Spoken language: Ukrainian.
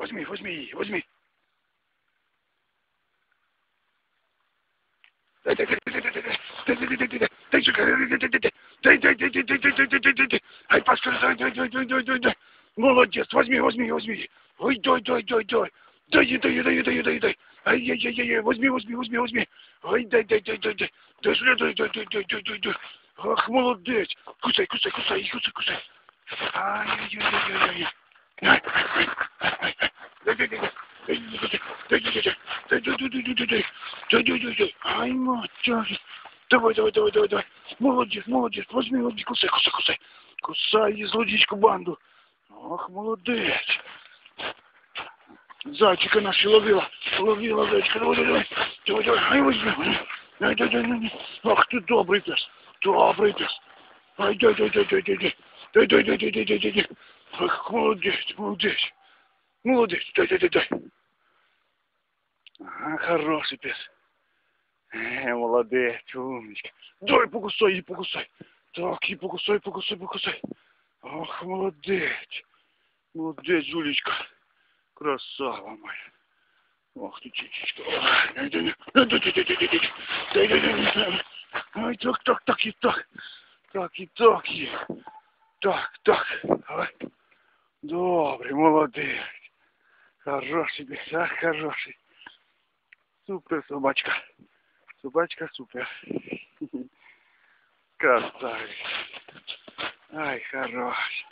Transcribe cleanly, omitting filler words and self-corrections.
возьми, возьми її, возьми. Дай, ай, Пашка, дай. Молодец, возьми. Ой, дай. Дай. Ай, возьми. Ой, дай. Дай, следуй, дай. Ах, молодец. Кусай. Ай. Дай. Ай, мать. Давай. Молодец. Возьми, кусай. Кусай и злодейскую банду. Ох, молодец. Зайчика наша ловила, зайчика. Давай. Ай, возьми. Дай. Ах, ты добрый пес. Ай, дай. Дай. Ах, молодец. Дай. А, хороший пес. Молодец, умничка. Дай, покусай. Так, и покусай. Ах, молодец, Жулечка. Красава моя. Ох ты, чичечка. Дай. Ай, так. Давай. Добрый, молодец. Хороший бес, хороший. Супер собачка. Супер. Красавец. Ай, хорош.